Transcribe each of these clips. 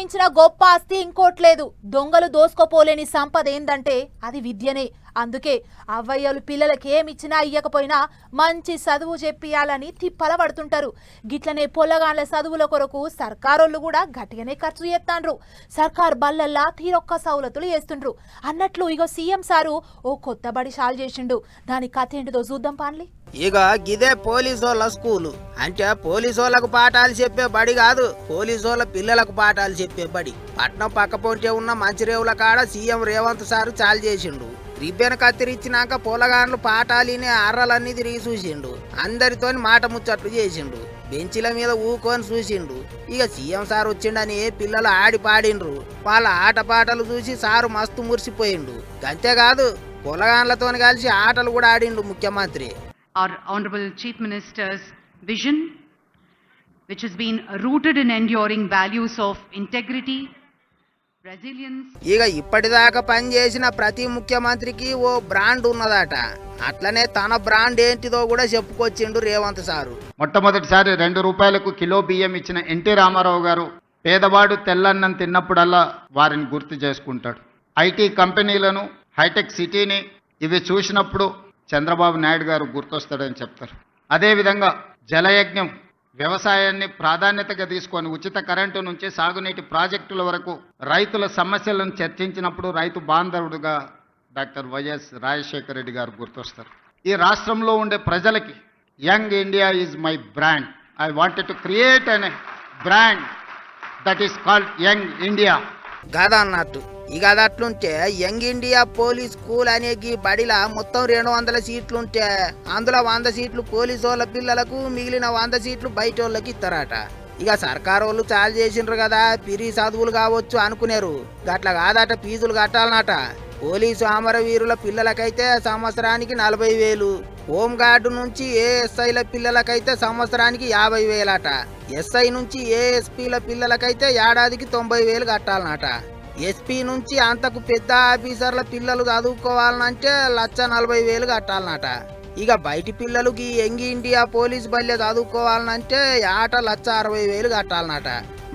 మించిన గొప్ప ఆస్తి ఇంకోట్లేదు. దొంగలు దోసుకోపోలేని సంపద ఏందంటే అది విద్యనే. అందుకే అవ్వయ్యలు పిల్లలకి ఏమిచ్చినా ఇయ్యకపోయినా మంచి చదువు చెప్పియాలని తిప్పల పడుతుంటారు. గిట్లనే పొల్లగాండ్ల చదువుల కొరకు సర్కారోళ్ళు కూడా గట్టిగానే ఖర్చు చేస్తాండ్రు. సర్కార్ బల్లల్లా తీరొక్క సౌలతులు చేస్తుండ్రు. అన్నట్లు ఇగో సీఎం సారు ఓ కొత్త బడి షాల్ చేసిండు. దాని కథ ఏంటిదో చూద్దాం పాన్లి. ఇక గిదే పోలీసోళ్ళ స్కూలు అంటే పోలీసోళ్ళకు పాఠాలు చెప్పే బడి కాదు, పోలీసోళ్ళ పిల్లలకు పాఠాలు చెప్పే బడి. పట్నం పక్కపొంటే ఉన్న మంచిరేవుల కాడ సీఎం రేవంత్ సారు చాలు చేసిండు. రిబ్బెన్ కత్తిరించినాక పొలగాండ్లు పాఠాలినే అర్రలన్నీ తిరిగి చూసిండు. అందరితోని మాట ముచ్చట్లు చేసిండు. బెంచీల మీద ఊకొని చూసిండు. ఇక సీఎం సార్ వచ్చిండని పిల్లలు ఆడి పాడిండ్రు. వాళ్ళ ఆట పాటలు చూసి సారు మస్తు మురిసిపోయిండు. అంతేకాదు పొలగాండ్లతో కలిసి ఆటలు కూడా ఆడిండు ముఖ్యమంత్రి. Our Honorable Chief Minister's vision, which has been rooted in enduring values of integrity, resilience. ఇక ఇప్పటిదాకా పనిచేసిన ప్రతి ముఖ్యమంత్రికి ఓ బ్రాండ్ ఉన్నదట. అట్లనే తన బ్రాండ్ ఏంటిదో కూడా చెప్పుకొచ్చిండు రేవంత్ సారు. మొట్టమొదటిసారి 2 రూపాయలకు కిలో బియ్యం ఇచ్చిన ఎన్టీ రామారావు గారు పేదవాడు తెల్లన్నం తిన్నప్పుడల్లా వారిని గుర్తు చేసుకుంటాడు. ఐటీ కంపెనీలను, హైటెక్ సిటీని ఇవి చూసినప్పుడు చంద్రబాబు నాయుడు గారు గుర్తొస్తాడని చెప్తారు. అదేవిధంగా జలయజ్ఞం వ్యవసాయాన్ని ప్రాధాన్యతగా తీసుకొని ఉచిత కరెంటు నుంచి సాగునీటి ప్రాజెక్టుల వరకు రైతుల సమస్యలను చర్చించినప్పుడు రైతు బాంధవుడుగా డాక్టర్ వైఎస్ రాజశేఖర రెడ్డి గారు గుర్తొస్తారు. ఈ రాష్ట్రంలో ఉండే ప్రజలకి young India is my brand. I wanted to create అనే brand that is called young India. గదా అన్నట్టు ఇక అది అట్లుంటే యంగ్ ఇండియా పోలీస్ స్కూల్ అనే బడిలా మొత్తం 200 సీట్లుంటే అందులో 100 సీట్లు పోలీసు వాళ్ళ పిల్లలకు, మిగిలిన 100 సీట్లు బయట వాళ్ళకి ఇస్తారట. ఇక సర్కారు వాళ్ళు చాలు చేసిండ్రు కదా, పిరి చదువులు కావచ్చు అనుకునేరు. గట్ల కాదట, ఫీజులు కట్టాలన్నట. పోలీసు అమరవీరుల పిల్లలకైతే సంవత్సరానికి 40,000, హోంగార్డు నుంచి ఏఎస్ఐల పిల్లలకైతే సంవత్సరానికి 50,000 అట. ఎస్ఐ నుంచి ఏఎస్పీల పిల్లలకైతే ఏడాదికి 90,000 కట్టాలన్నట. ఎస్పీ నుంచి అంతకు పెద్ద ఆఫీసర్ల పిల్లలు చదువుకోవాలనంటే 1,40,000 కట్టాలన్నట. ఇక బయటి పిల్లలకి యంగ్ ఇండియా పోలీస్ బల్లె చదువుకోవాలనంటే ఏట 1,60,000 కట్టాలన్నట.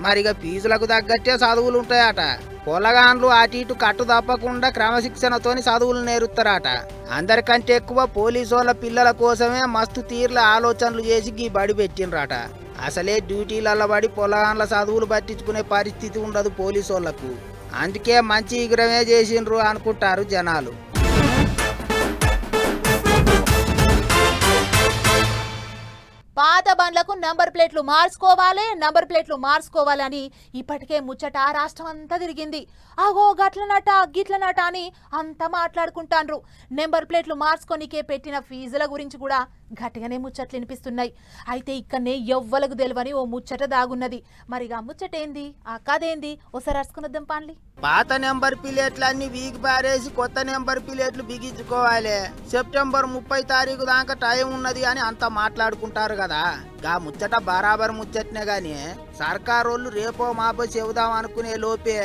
మరిగ ఫీజులకు తగ్గట్టే చదువులు ఉంటాయట. పొలగాండ్లు అటు ఇటు కట్టు తప్పకుండా క్రమశిక్షణతోని చదువులు నేర్పుతారట. అందరికంటే ఎక్కువ పోలీసోళ్ళ పిల్లల కోసమే మస్తు తీర్ల ఆలోచనలు చేసి గీ బడి పెట్టిండ్రట. అసలే డ్యూటీలలో పడి పొలగాండ్ల చదువులు పట్టించుకునే పరిస్థితి ఉండదు పోలీసోళ్లకు. అందుకే మంచి విగ్రహమే చేసిండ్రు అనుకుంటారు జనాలు. పాత బండ్లకు నంబర్ ప్లేట్లు మార్చుకోవాలని ఇప్పటికే ముచ్చట రాష్ట్రం అంతా తిరిగింది. అగో గట్లనట గిట్లనట అని అంతా మాట్లాడుకుంటాండ్రు. నెంబర్ ప్లేట్లు మార్చుకోనికే పెట్టిన ఫీజుల గురించి కూడా గట్టిగానే ముచ్చట్లు వినిపిస్తున్నాయి. అయితే ఇక్కడనే ఎవ్వలకు తెలియని ఓ ముచ్చట దాగున్నది. మరిగా ముచ్చట ఏంది, ఆ కథ ఏంది ఒకసారి అరుచుకున్నద్దాం పాన్లి. పాత నెంబర్ ప్లేట్లన్నీ వీగి పారేసి కొత్త నెంబర్ ప్లేట్లు బిగించుకోవాలి. సెప్టెంబర్ 30 తారీఖు దాకా టైం ఉన్నది అని అంతా మాట్లాడుకుంటారు కదా. గా ముచ్చట బరాబర్ ముచ్చటనే గాని సర్కారోళ్ళు రేపో మాపో చెబుదాం అనుకునే లోపే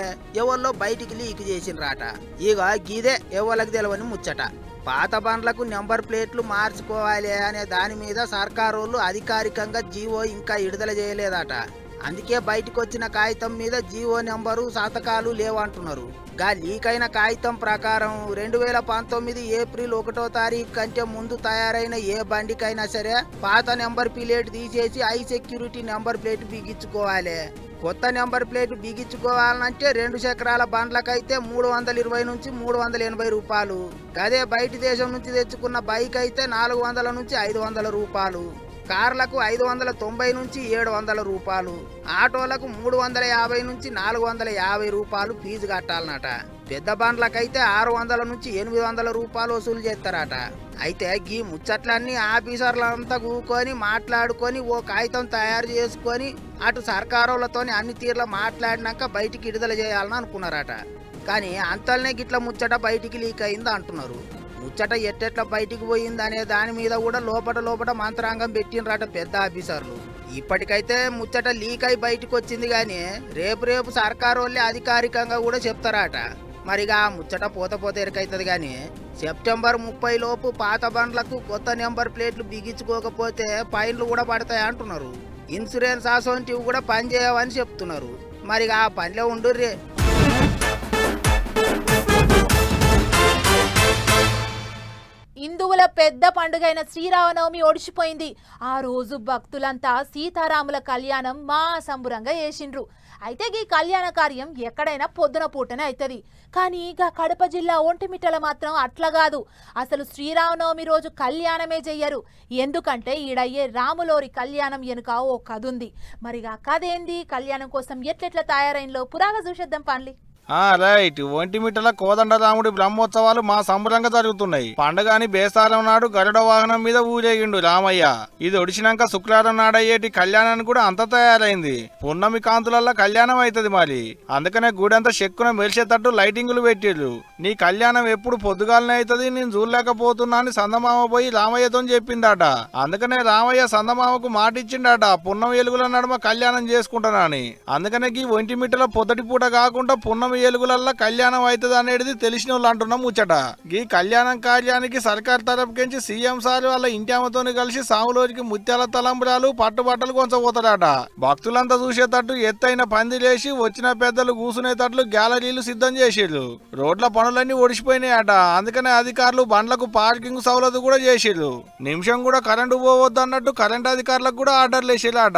ఎవరిలో బయటికి లీక్ చేసిండ్రాట. ఇక గీదే ఎవరికి తెలియని ముచ్చట. పాత బండ్లకు నెంబర్ ప్లేట్లు మార్చుకోవాలి అనే దాని మీద సర్కారోళ్ళు అధికారికంగా జీవో ఇంకా విడుదల చేయలేదట. అందుకే బయటకు వచ్చిన కాగితం మీద జీవో నెంబరు సంతకాలు లేవంటున్నారు. గా లీక్ అయిన కాగితం ప్రకారం 2019 ఏప్రిల్ 1వ తారీఖు కంటే ముందు తయారైన ఏ బండికైనా సరే పాత నెంబర్ ప్లేట్ తీసేసి హై సెక్యూరిటీ నెంబర్ ప్లేట్ బిగించుకోవాలి. కొత్త నెంబర్ ప్లేట్ బిగించుకోవాలంటే 2 చక్రాల బండ్లకైతే 320 నుంచి 380 రూపాయలు. అదే బయట దేశం నుంచి తెచ్చుకున్న బైక్ అయితే 400 నుంచి 500 రూపాయలు. కార్లకు 590 నుంచి 700 రూపాయలు. ఆటోలకు 350 నుంచి 450 రూపాయలు ఫీజు కట్టాలన్నట. పెద్ద బండ్లకైతే 600 నుంచి 800 రూపాయలు వసూలు చేస్తారట. అయితే గీ ముచ్చట్లన్నీ ఆఫీసర్లంతా కూకొని మాట్లాడుకొని ఓ కాగితం తయారు చేసుకొని అటు సర్కారులతోని అన్ని తీర్ల మాట్లాడినాక బయటికి విడుదల చేయాలని అనుకున్నారట. కానీ అంతల్నే గిట్ల ముచ్చట బయటికి లీక్ అయింది అంటున్నారు. ముచ్చట ఎట్టెట్లా బయటికి పోయింది అనే దాని మీద కూడా లోపట మంత్రాంగం పెట్టినరాట పెద్ద ఆఫీసర్లు. ఇప్పటికైతే ముచ్చట లీక్ అయి బయటకు వచ్చింది కానీ రేపు సర్కారు వాళ్ళే అధికారికంగా కూడా చెప్తారట. మరిగా ముచ్చట పోత ఎరకైతుంది కానీ సెప్టెంబర్ 30 లోపు పాత బండ్లకు కొత్త నెంబర్ ప్లేట్లు బిగించుకోకపోతే ఫైన్లు కూడా పడతాయి అంటున్నారు. ఇన్సూరెన్స్ అసోంటివి కూడా పనిచేయవని చెప్తున్నారు. మరి ఆ పనిలో ఉండుర్రి. హిందువుల పెద్ద పండుగైన శ్రీరామనవమి ఒడిచిపోయింది. ఆ రోజు భక్తులంతా సీతారాముల కళ్యాణం మా సంబురంగా చేసిండ్రు. అయితే ఈ కళ్యాణ కార్యం ఎక్కడైనా పొద్దున పూటనే అవుతుంది. కానీ ఇక కడప జిల్లా ఒంటిమిట్టల మాత్రం అట్లా కాదు. అసలు శ్రీరామనవమి రోజు కళ్యాణమే చెయ్యరు. ఎందుకంటే ఈడయ్యే రాములోరి కళ్యాణం వెనుక ఓ కథ ఉంది. మరి ఆ కథ ఏంది, కళ్యాణం కోసం ఎట్లెట్లా తయారైనలో పురాగా చూసేద్దాం పన్లి. రైట్. ఒంటిమిట్టల కోదండరాముడి బ్రహ్మోత్సవాలు మా సంబరంగా జరుగుతున్నాయి. పండుగని బేసారం నాడు గరుడ వాహనం మీద ఊరేగిండు రామయ్య. ఇది ఒడిచినాక శుక్రవారం నాడయ్యేటి కళ్యాణానికి కూడా అంత తయారైంది. పున్నమి కాంతులల్లో కళ్యాణం అవుతుంది. మరి అందుకనే గుడంతా చెక్కున మెరిసేటట్టు లైటింగులు పెట్టిర్రు. నీ కళ్యాణం ఎప్పుడు పొద్దుగాలనే అవుతుంది, నేను చూడలేకపోతున్నా అని సందమామ పోయి రామయ్యతో చెప్పిందట. అందుకనే రామయ్య సందమామకు మాట ఇచ్చిండట, పున్నమి ఎలుగుల నడుమ కళ్యాణం చేసుకుంటానని. అందుకనే ఈ ఒంటిమిట్టల పొద్దటి పూట కాకుండా పున్నమి ఎలుగులల్లా కళ్యాణం అవుతుంది అనేది తెలిసిన వాళ్ళు అంటున్నాం ముచ్చట. ఈ కళ్యాణం కార్యానికి సర్కార్ తరపుకించి సీఎం సార్ వాళ్ళ ఇంటి ఆమెతో కలిసి సాములోరికి ముత్యాల తలంబ్రాలు పట్టుబట్టలు కొంచపోతాడట. భక్తులంతా చూసేటట్టు ఎత్తైన పందిలేసి వచ్చిన పెద్దలు కూసునేటట్లు గ్యాలరీలు సిద్ధం చేసిర్రు. రోడ్ల పనులన్నీ ఒడిసిపోయినాయట. అందుకనే అధికారులు బండ్లకు పార్కింగ్ సౌలత్ కూడా చేసిర్రు. నిమిషం కూడా కరెంటు పోవద్దు అన్నట్టు కరెంట్ అధికారులకు కూడా ఆర్డర్లు వేసిరాట.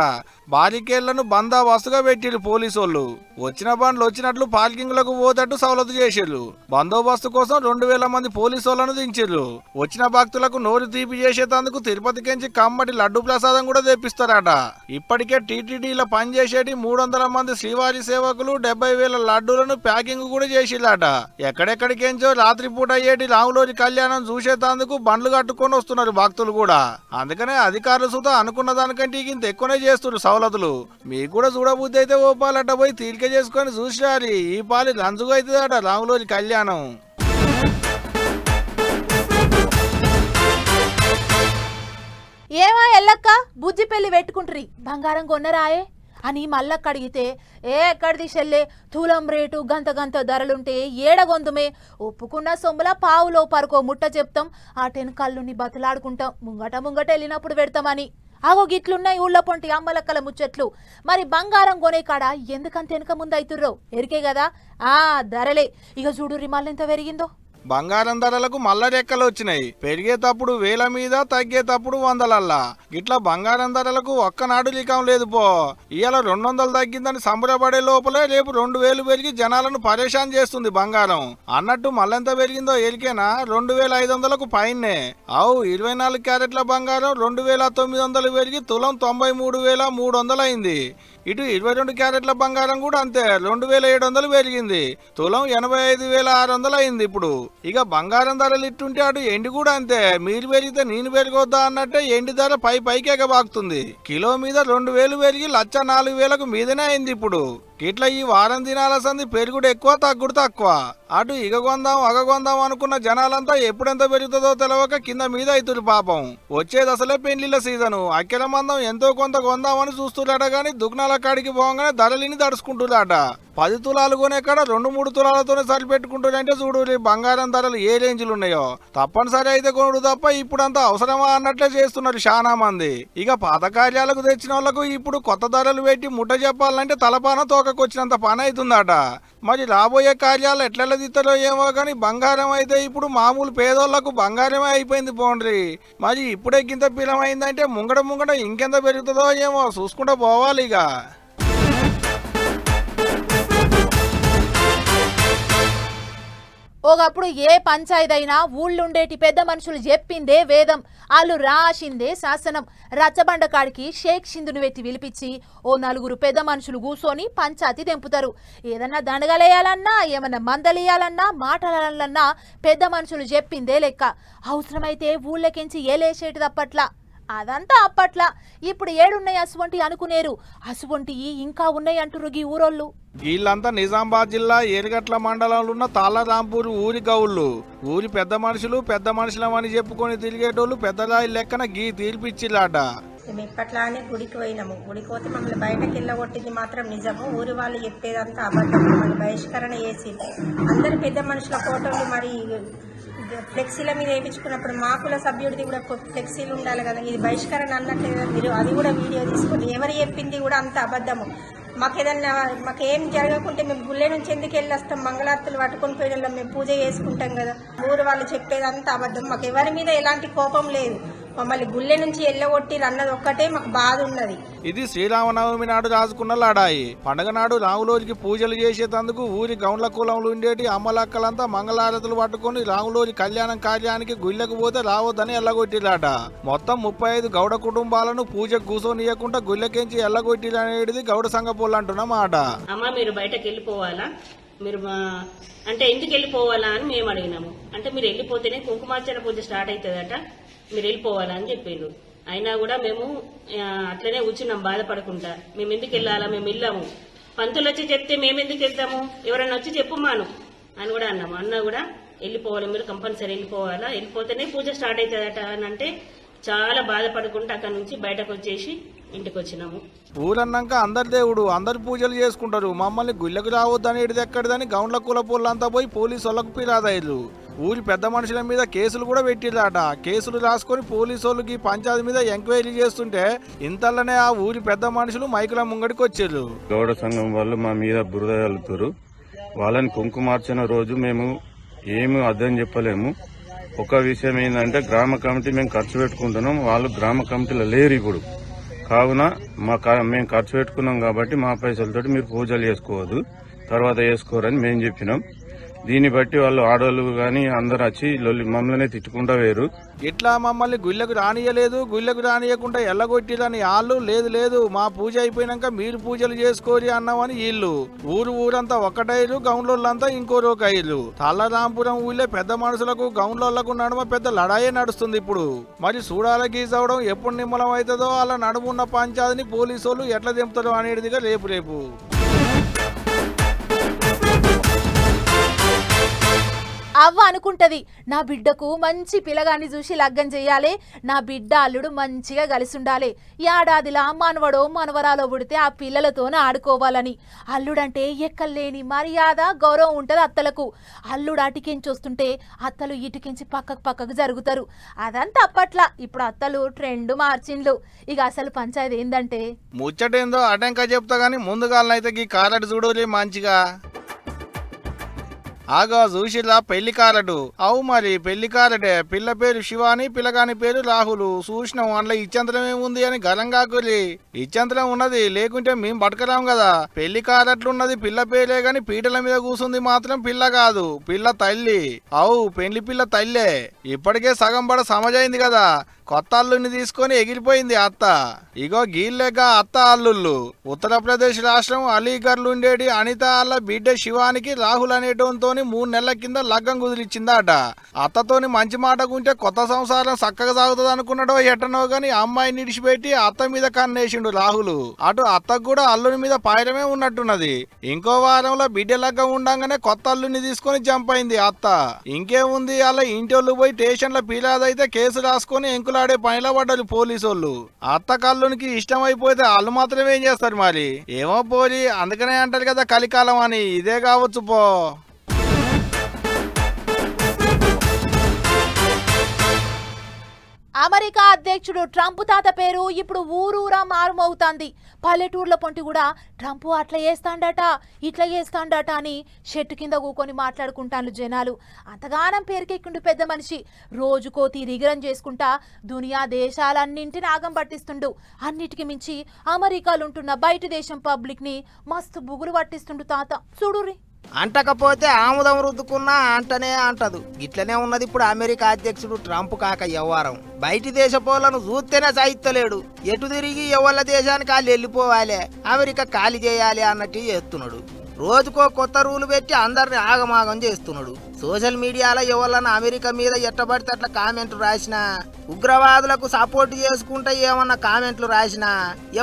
బారికేళ్లను బందోబస్తుగా పెట్టిర్రు పోలీసు వాళ్ళు. వచ్చిన బండ్లు వచ్చినట్లు పార్కింగ్ లకు పోతట్టు సౌలత్ చేసిర్రు. బందోబస్తు కోసం 2000 మంది పోలీసు వాళ్ళను దించిర్రు. వచ్చిన భక్తులకు నోరు తీపి చేసేందుకు తిరుపతికించి కమ్మటి లడ్డు ప్రసాదం కూడా తెప్పిస్తారట. ఇప్పటికే టీటీడీలో పనిచేసేటి 300 మంది శ్రీవారి సేవకులు 70,000 లడ్డూలను ప్యాకింగ్ కూడా చేసిర్రట. ఎక్కడెక్కడికేంచో రాత్రిపూట అయ్యేటి రాములోరి కళ్యాణం చూసేందుకు బండ్లు కట్టుకొని వస్తున్నారు భక్తులు కూడా. అందుకనే అధికారులు సుతా అనుకున్న దానికంటే ఇంత ఎక్కువనే చేస్తున్నారు సౌలతులు. మీకు కూడా చూడబుద్ధి అయితే ఓపాలట పోయి తీరిక చేసుకొని చూసిరారి. ఈ పాలి రంజుగా అవుతుందట రాములోరి కళ్యాణం. ఏమా ఎల్లక్క బుజ్జి పెళ్లి పెట్టుకుంటారు, బంగారం కొన్నరాయే అని మల్లక్క అడిగితే, ఎక్కడిది చెల్లే, తులం రేటు గంత గంత ధరలుంటే ఏడగొందుమే, ఒప్పుకున్న సొమ్ముల పావులో పరుకో ముట్ట చెప్తాం, ఆ టెన్కల్లుని బతలాడుకుంటాం, ముంగట వెళ్ళినప్పుడు పెడతామని. ఆగో గిట్లున్నాయి ఊళ్ళో పొంటి అమ్మలక్కల ముచ్చట్లు. మరి బంగారం కొనే కాడ ఎందుకంత వెనక ముందు అవుతుర్రో ఎరికే కదా. ధరలే ఇక చూడుర్రి మళ్ళెంత పెరిగిందో. బంగారం ధరలకు మల్ల రెక్కలు వచ్చినాయి. పెరిగేటప్పుడు 1000 మీద, తగ్గేటప్పుడు 100లల్లా. గిట్లా బంగారం ధరలకు ఒక్కనాడు లిఖం లేదు పో. ఇవాళ 200 తగ్గిందని సంబరపడే లోపలే రేపు 2000 పెరిగి జనాలను పరేషాన్ చేస్తుంది బంగారం. అన్నట్టు మళ్ళెంత పెరిగిందో ఎరికేనా, 2500కు పైనే. 24 క్యారెట్ల బంగారం 2900 పెరిగి తులం 93,300 అయింది. ఇటు 22 క్యారెట్ల బంగారం కూడా అంతే, 2700 పెరిగింది. తులం 85,600 అయింది ఇప్పుడు. ఇక బంగారం ధరలు ఇట్టుంటే అటు ఎండి కూడా అంతే, మీరు పెరిగితే నేను పెరిగొద్దా అన్నట్టే ఎండి ధర పైకి ఎగబాకుతుంది. కిలో మీద 2000 పెరిగి 104,000కు మీదనే అయింది ఇప్పుడు. ఇట్లా ఈ వారం దినాల సంది పెరుగుడు ఎక్కువ, తగ్గుడు తక్కువ. అటు ఇగ కొందాం అగ కొందాం అనుకున్న జనాలంతా ఎప్పుడెంత పెరుగుతుందో తెలవక కింద మీద అవుతురు పాపం. వచ్చేది అసలే పెళ్లిళ్ళ సీజను. అక్కెల మందం ఎంతో కొంత కొందామని చూస్తున్నారట, గాని దుగ్నాల కాడికి పోగానే ధరలిని దడుచుకుంటున్నారట. 10 తులాలు కొనే కాడ 2-3 తులాలతోనే సరిపెట్టుకుంటారంటే చూడు బంగారం ధరలు ఏ రేంజ్లు ఉన్నాయో. తప్పనిసరి అయితే కొనుడు తప్ప ఇప్పుడంతా అవసరమా అన్నట్లే చేస్తున్నారు చాలా మంది. ఇక పాత కార్యాలకు తెచ్చిన వాళ్ళకు ఇప్పుడు కొత్త ధరలు పెట్టి ముట్ట చెప్పాలంటే తలపాన తోకకొచ్చినంత పని అవుతుందట. మరి రాబోయే కార్యాలు ఎట్లా దిస్తారో ఏమో కానీ బంగారం అయితే ఇప్పుడు మామూలు పేదోళ్లకు బంగారమే అయిపోయింది పోండ్రి. మరి ఇప్పుడే గింత పిలమైందంటే ముంగడ ఇంకెంత పెరుగుతుందో ఏమో చూసుకుంటూ పోవాలి ఇక. ఒకప్పుడు ఏ పంచాయతీ ఊళ్ళుండేటి పెద్ద మనుషులు చెప్పిందే వేదం, వాళ్ళు రాసిందే శాసనం. రచ్చబండ కాడికి షేక్ సింధుని వెట్టి పిలిపించి ఓ 4 పెద్ద మనుషులు కూర్చొని పంచాయతీ తెంపుతారు. ఏదన్నా దండగలేయాలన్నా, ఏమన్నా మందలియాలన్నా, మాటలన్నా పెద్ద మనుషులు చెప్పిందే లెక్క. అవసరమైతే ఊళ్ళకెంచి ఏలేసేటి తప్పట్లా. అదంతా అప్పట్లా. ఇప్పుడు ఏడున్నాయి అసువంటి అనుకునేరు, అసువంటి ఇంకా ఉన్నాయి అంటురు ఈ ఊరోళ్ళు. వీళ్ళంతా నిజామాబాద్ జిల్లా ఏరుగట్ల మండలంలో ఉన్న తాళరాంపూర్ ఊరి గౌళ్ళు. ఊరి పెద్ద మనుషులమని చెప్పుకొని తిరిగేటోళ్ళు పెద్దరాయి లెక్కన గీ తీర్పిచ్చిలాట. మేము ఇప్పట్లానే గుడికి పోయినాము. గుడికి పోతే మమ్మల్ని బయటకు వెళ్ళగొట్టింది మాత్రం నిజము. ఊరి వాళ్ళు చెప్పేదంతా అబద్ధం. మరి బహిష్కరణ చేసి అందరు పెద్ద మనుషుల ఫోటోలు మరి ఫ్లెక్సీల మీద వేయించుకున్నప్పుడు మా కుల సభ్యుడిది కూడా ఫ్లెక్సీలు ఉండాలి కదా. ఇది బహిష్కరణ అన్నట్లేదు. మీరు అది కూడా వీడియో తీసుకొని ఎవరు చెప్పింది కూడా అంత అబద్ధము. మాకేం జరగకుంటే మేము గుళ్ళే నుంచి ఎందుకు వెళ్ళి వస్తాం? మంగళారతులు పట్టుకొని పోయిన మేము పూజ చేసుకుంటాం కదా. ఊరు వాళ్ళు చెప్పేదంతా అబద్ధం. మాకు ఎవరి మీద ఎలాంటి కోపం లేదు. మమ్మల్ని గుళ్ళె నుంచి ఎల్లగొట్టి అన్నది ఒక్కటే మాకు బాధ ఉన్నది. ఇది శ్రీరామనవమి నాడు రాజుకున్న లడాయి. పండగ నాడు రాములోరికి పూజలు చేసేందుకు ఊరి గౌండ్ల కులంలో ఉండేటి అమ్మలక్కలంతా మంగళారతులు పట్టుకుని రాములోరి కళ్యాణం కార్యానికి గుళ్ళకు పోతే రావద్దని ఎల్లగొట్టిరాట. మొత్తం 35 గౌడ కుటుంబాలను పూజకు కూసోనియకుండా గుళ్ళకెంచి ఎల్లగొట్టిరనేది గౌడ సంఘపోళ్ళు అంటున్న మాట. అమ్మ మీరు బయటకు వెళ్ళిపోవాలా, మీరు అంటే ఎందుకు వెళ్ళిపోవాలా అని మేము అడిగినాము. అంటే మీరు వెళ్ళిపోతేనే కుంకుమార్చన పూజ స్టార్ట్ అవుతుందట, మీరు వెళ్ళిపోవాలా అని చెప్పిండు. అయినా కూడా మేము అట్లనే కూర్చున్నాం బాధపడకుండా. మేము ఎందుకు వెళ్ళాలా, మేము వెళ్ళాము. పంతులు వచ్చి చెప్తే మేము ఎందుకు వెళ్తాము, ఎవరైనా వచ్చి చెప్పుమాను అని కూడా అన్నాము. అన్నా కూడా వెళ్ళిపోవాలి, మీరు కంపల్సరీ వెళ్ళిపోవాలా, వెళ్ళిపోతేనే పూజ స్టార్ట్ అవుతుందట అని అంటే చాలా బాధపడుకుంటూ అక్కడ నుంచి బయటకు వచ్చేసి ఇంటికి వచ్చినాము. ఊరన్నాక అందరి దేవుడు, అందరు పూజలు చేసుకుంటారు, మమ్మల్ని గుళ్ళకు రావద్దనేది ఎక్కడిదని గౌండ్ల కులపోళ్ళంతా పోయి పోలీసు వాళ్ళకు ఫిర్యాదు. ఊరి పెద్ద మనుషుల మీద కేసులు కూడా పెట్టిరాట. కేసులు రాసుకొని పోలీసు వాళ్ళకి పంచాయతీ మీద ఎంక్వైరీ చేస్తుంటే ఇంతలోనే ఆ ఊరి పెద్ద మనుషులు మైకుల ముంగడికి వచ్చారు. గౌడ సంఘం వాళ్ళు మా మీద బురద చల్లుతారు. వాళ్ళని కుంకుమార్చన రోజు మేము ఏమి అర్థం చెప్పలేము. ఒక విషయం ఏంటంటే గ్రామ కమిటీ మేము ఖర్చు పెట్టుకుంటున్నాం, వాళ్ళు గ్రామ కమిటీలో లేరు ఇప్పుడు. కావున మేము ఖర్చు పెట్టుకున్నాం కాబట్టి మా పైసలతోటి మీరు పూజలు చేసుకోవద్దు, తర్వాత చేసుకోరని మేము చెప్పినాం. దీన్ని బట్టి వాళ్ళు ఆడవాళ్ళు గాని అందరు వచ్చి మమ్మల్ని తిట్టుకుంటా వేరు. ఇట్లా మమ్మల్ని గుళ్ళకు రానియలేదు, గుళ్ళకు రానియకుండా ఎల్లగొట్టిరని వాళ్ళు, లేదు మా పూజ అయిపోయినాక మీరు పూజలు చేసుకోరి అన్నామని వీళ్ళు. ఊరంతా ఒక్కటైరు, గౌండ్లంతా ఇంకో రోకైరు. తల్లరాంపురం ఊళ్ళో పెద్ద మనుషులకు గౌండ్లకు నడుమ పెద్ద లడాయే నడుస్తుంది ఇప్పుడు. మరి చూడాల గీసవడం ఎప్పుడు నిమ్మలం అవుతుందో, అలా నడుమున్న పంచాయతీని పోలీసు వాళ్ళు ఎట్లా దింపుతారో అనేదిగా రేపు. అవ్వ అనుకుంటది, నా బిడ్డకు మంచి పిల్లగాన్ని చూసి లగ్గం చెయ్యాలి, నా బిడ్డ అల్లుడు మంచిగా కలిసి ఉండాలి, ఏడాదిలా మనవడో మనవరాలో పుడితే ఆ పిల్లలతోనే ఆడుకోవాలని. అల్లుడంటే ఎక్కలేని మర్యాద గౌరవం ఉంటది అత్తలకు. అల్లుడు అటికించి వస్తుంటే అత్తలు ఇటుకించి పక్కకు జరుగుతారు. అదంతా అప్పట్లా. ఇప్పుడు అత్తలు ట్రెండ్ మార్చిండ్లు. ఇక అసలు పంచాయతీ ఏందంటే ముచ్చటేందో అటెంక చెప్తా గానీ ముందుగాలనైతే ఈ కారడు చూడలే మంచిగా. ఆగా చూసిరా పెళ్లి కారడు. అవు మరి పెళ్లి కారడే. పిల్ల పేరు శివాని, పిల్లగాని పేరు రాహుల్. చూసినాం అందులో ఇచ్చంతరం ఏముంది అని గరంగాకురి. ఇచ్చంతరం ఉన్నది, లేకుంటే మేము పట్టుకరాం కదా. పెళ్లి కారట్లున్నది పిల్ల పేరే గాని పీటల మీద కూసుంది మాత్రం పిల్ల కాదు, పిల్ల తల్లి. అవు పెళ్లి పిల్ల తల్లే. ఇప్పటికే సగం పడ సమజైంది కదా. కొత్త అల్లుని తీసుకొని ఎగిరిపోయింది అత్త. ఇగో గీళ్ళేక అత్త అల్లుళ్ళు. ఉత్తరప్రదేశ్ రాష్ట్రం అలీగఢ్లు ఉండేటి అనిత అల్ల బిడ్డ శివానికి రాహుల్ అనేటోనితోని 3 నెలల కింద లగ్గం కుదిరిచ్చిందట. అత్తతోని మంచి మాటకుంటే కొత్త సంసారం చక్కగా సాగుతుంది అనుకున్నాడో ఎట్టనో గాని అమ్మాయిని నిడిచిపెట్టి అత్త మీద కన్నేసిండు రాహుల్. అటు అత్తకు కూడా అల్లుని మీద పాయడమే ఉన్నట్టున్నది. ఇంకో వారంలో బిడ్డ లగ్గం ఉండంగానే కొత్త అల్లుని తీసుకొని జంప్ అయింది అత్త. ఇంకేముంది, అలా ఇంటోళ్ళు పోయి స్టేషన్లో ఫిర్యాదైతే కేసు రాసుకొని ఎంకులాడే పనిలో పడ్డారు పోలీసు వాళ్ళు. అత్త కల్లునికి ఇష్టం అయిపోతే వాళ్ళు మాత్రం ఏం చేస్తారు మరి. ఏమో పోరి, అందుకనే అంటారు కదా కలికాలం అని. ఇదే కావచ్చు పో. అమెరికా అధ్యక్షుడు ట్రంప్ తాత పేరు ఇప్పుడు ఊరూరా మారుమవుతాంది. పల్లెటూర్ల పొంటి కూడా ట్రంప్ అట్లా చేస్తాండట, ఇట్లా చేస్తాండట అని చెట్టు కింద కూకొని మాట్లాడుకుంటాను జనాలు. అంతగానం పేరుకెక్కిండు పెద్ద మనిషి. రోజుకో తీరిగిరం చేసుకుంటా దునియా దేశాలన్నింటిని ఆగం పట్టిస్తుండు. అన్నిటికి మించి అమెరికాలో ఉంటున్న బయట దేశం పబ్లిక్ ని మస్తు బుగులు పట్టిస్తుండు తాత. చూడుర్రి. అంటకపోతే ఆముదం రుద్దుకున్నా అంటనే అంటదు. ఇట్లనే ఉన్నది ఇప్పుడు అమెరికా అధ్యక్షుడు ట్రంప్ కాక వ్యవహారం. బయటి దేశ పోలను చూస్తేనే సాయిత్తలేడు. ఎటు తిరిగి ఎవళ్ళ దేశానికి వాళ్ళు వెళ్ళిపోవాలి, అమెరికా ఖాళీ చేయాలి అన్నట్టు చేస్తున్నాడు. రోజుకో కొత్త రూలు పెట్టి అందరిని ఆగమాగం చేస్తున్నాడు. సోషల్ మీడియాలో ఎవళ్ళన్నా అమెరికా మీద ఎట్టబడితే అట్లా కామెంట్లు రాసినా, ఉగ్రవాదులకు సపోర్ట్ చేసుకుంటే ఏమన్నా కామెంట్లు రాసినా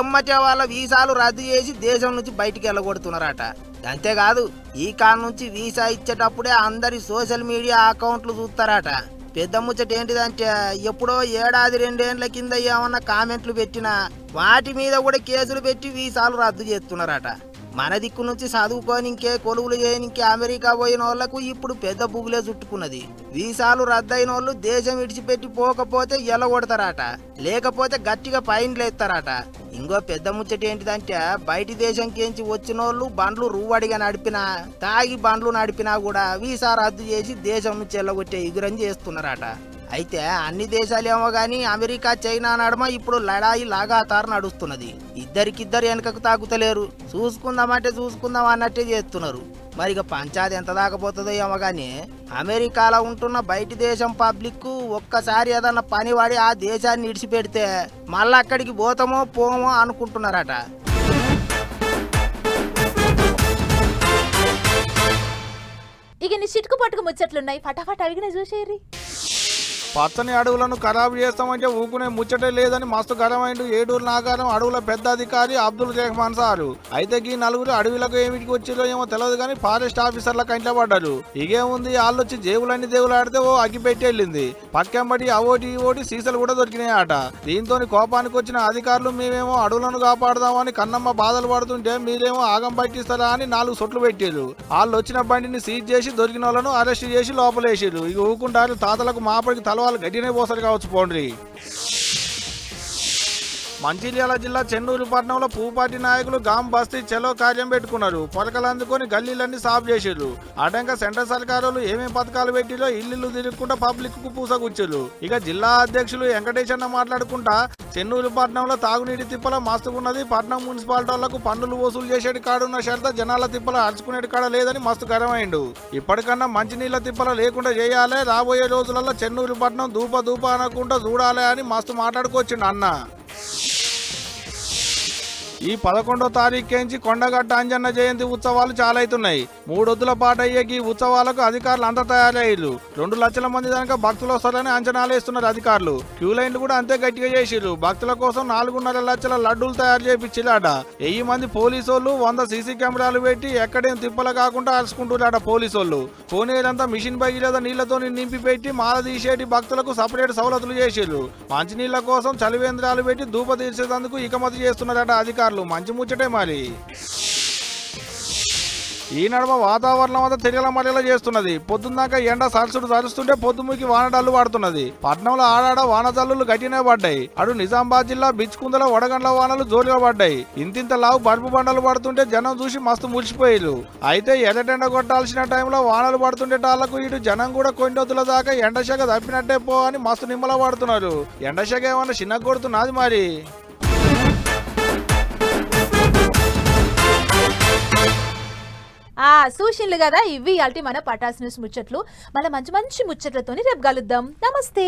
ఎమ్మటే వాళ్ళ వీసాలు రద్దు చేసి దేశం నుంచి బయటికి వెళ్ళగొడుతున్నారట. అంతేకాదు, ఈ కాలం నుంచి వీసా ఇచ్చేటప్పుడే అందరి సోషల్ మీడియా అకౌంట్లు చూస్తారట. పెద్ద ముచ్చట ఏంటిదంటే ఎప్పుడో 1-2 ఏళ్ల కింద ఏమన్నా కామెంట్లు పెట్టినా వాటి మీద కూడా కేసులు పెట్టి వీసాలు రద్దు చేస్తున్నారట. మన దిక్కు నుంచి చదువుకోనికే కొలువులు చేయనికే అమెరికా పోయిన వాళ్లకు ఇప్పుడు పెద్ద బుగులే చుట్టుకున్నది. వీసాలు రద్దయిన వాళ్ళు దేశం విడిచిపెట్టి పోకపోతే ఎలగొడతారట, లేకపోతే గట్టిగా ఫైన్లు ఎత్తారట. ఇంకో పెద్ద ముచ్చట ఏంటిదంటే బయటి దేశంకేంచి వచ్చిన వాళ్ళు బండ్లు రూవడిగా నడిపినా తాగి బండ్లు నడిపినా కూడా వీసా రద్దు చేసి దేశం నుంచి ఎల్లగొట్టే ఎగురం చేస్తున్నారట. అయితే అన్ని దేశాలేమో గానీ అమెరికా చైనా నడుమ ఇప్పుడు లడాయి లాగాతారు నడుస్తున్నది. ఇద్దరికిద్దరు వెనకకు తాగుతలేరు. చూసుకుందామంటే చూసుకుందాం అన్నట్టే చేస్తున్నారు. మరి ఇక పంచాది ఎంత దాకపోతుందో ఏమో కానీ అమెరికాలో ఉంటున్న బయటి దేశం పబ్లిక్ ఒక్కసారి ఏదన్నా పని వాడి ఆ దేశాన్ని ఇడిచిపెడితే మళ్ళీ అక్కడికి పోతామో పోమో అనుకుంటున్నారట. ఇక నీ చిటుకు పట్టుకు ముచ్చట్లున్నాయి, ఫటాఫట్ అడిగిన చూసేరి. పచ్చని అడవులను ఖరాబు చేస్తామంటే ఊకునే ముచ్చటే లేదని మస్తు గరమైండు ఏడూరు నాగారం అడవుల పెద్ద అధికారి అబ్దుల్ రెహమాన్ సారు. అయితే ఈ నలుగురు అడవిలకు ఏమిటికి వచ్చిరో ఏమో తెలియదు కానీ ఫారెస్ట్ ఆఫీసర్ల కంట్లో పడ్డారు. ఇగే ఉంది వాళ్ళొచ్చి జేబులన్నీ దేవులాడితే ఓ అగ్గి పెట్టి వెళ్ళింది. పక్కంబడి అవోటి ఇవోటి సీసలు కూడా దొరికినాయట. దీంతో కోపానికి వచ్చిన అధికారులు మేమేమో అడవులను కాపాడదామని కన్నమ్మ బాధలు పడుతుంటే మీరేమో ఆగం పట్టిస్తారా అని 4 సొట్లు పెట్టారు. వాళ్ళు వచ్చిన బండిని సీజ్ చేసి దొరికిన వాళ్ళను అరెస్ట్ చేసి లోపలేసారు. ఇక ఊకుంటారు తాతలకు మాపడికి తలవాళ్ళు గట్టినే పోసారు కావచ్చు పోండ్రి. మంచిర్యాల జిల్లా చెన్నూరు పట్టణంలో పూపాటి నాయకులు గాం బస్తీ చెలో కార్యం పెట్టుకున్నారు. పొలకలు అందుకొని గల్లీలన్నీ సాఫ్ చేసారు. అటంక సెంట్రల్ సర్కారులు ఏమేం పథకాలు పెట్టిలో ఇల్లు తిరుగుకుంటా పబ్లిక్ కు పూసగుచ్చారు. ఇక జిల్లా అధ్యక్షులు వెంకటేశన్న మాట్లాడుకుంటా చెన్నూరు పట్టణంలో తాగునీటి తిప్పల మస్తుకున్నది. పట్టణం మున్సిపాలిటీ వాళ్లకు పన్నులు వసూలు చేసేటి కాడున్న షరత జనాల తిప్పల అరుచుకునేటి కాడ లేదని మస్తు గరమైండు. ఇప్పటికన్నా మంచినీళ్ళ తిప్పల లేకుండా చేయాలి. రాబోయే రోజులలో చెన్నూరు పట్టణం దూప అనకుండా చూడాలి అని మస్తు మాట్లాడుకొచ్చిండు అన్న. ఈ 11వ తారీఖుంచి కొండగట్ట అంజన్న జయంతి ఉత్సవాలు చాలవుతున్నాయి. 3 రోజుల పాటు అయ్యే ఈ ఉత్సవాలకు అధికారులు అంతా తయారయ్యారు. 2 లక్షల మంది దాకా భక్తులు వస్తారని అంచనాలు వేస్తున్నారు అధికారులు. క్యూ లైన్లు కూడా అంతే గట్టిగా చేసిర్రు. భక్తుల కోసం 4.5 లక్షల లడ్డూలు తయారు చేయించిలాట. 1000 మంది పోలీసోళ్ళు 100 సీసీ కెమెరాలు పెట్టి ఎక్కడేం తిప్పలు కాకుండా అరుచుకుంటున్నారట పోలీసోళ్ళు. కోనేరంతా మిషన్ భగీరథ నీళ్లతో నింపి పెట్టి మాల తీసేటి భక్తులకు సపరేట్ సౌలతులు చేసిర్రు. మంచినీళ్ల కోసం చలివేంద్రాలు పెట్టి ధూప తీర్చేందుకు ఇకమతి చేస్తున్నారట అధికారులు. మంచి ముచ్చటే మరి. ఈ నడుమ వాతావరణం అంతా తిరగల మరలా చేస్తున్నది. పొద్దున్నాక ఎండ సరుస్తుంటే పొద్దుముకి వానడల్లు పడుతున్నది. పట్నంలో ఆడాడ వానజల్లులు గట్టినే పడ్డాయి. అటు నిజామాబాద్ జిల్లా బిచ్కుందల వడగండ్ల వానలు జోరుగా పడ్డాయి. ఇంతింత లావు బరుపు బండలు పడుతుంటే జనం చూసి మస్తు మురిసిపోయారు. అయితే ఎర్రటెండ కొట్టాల్సిన టైంలో వానలు పడుతుంటే టాళ్లకు ఇటు జనం కూడా కొండొద్దుల దాకా ఎండశాఖ తప్పినట్టే పో అని మస్తు నిమ్మల పడుతున్నారు. ఎండశాఖ ఏమన్నా చిన్న కొడుతున్నది మరి. సూచనలు కదా ఇవి అల్టి మన పటాస్ న్యూస్ ముచ్చట్లు. మళ్ళీ మంచి మంచి ముచ్చట్లతోని రేపు కలుద్దాం. నమస్తే.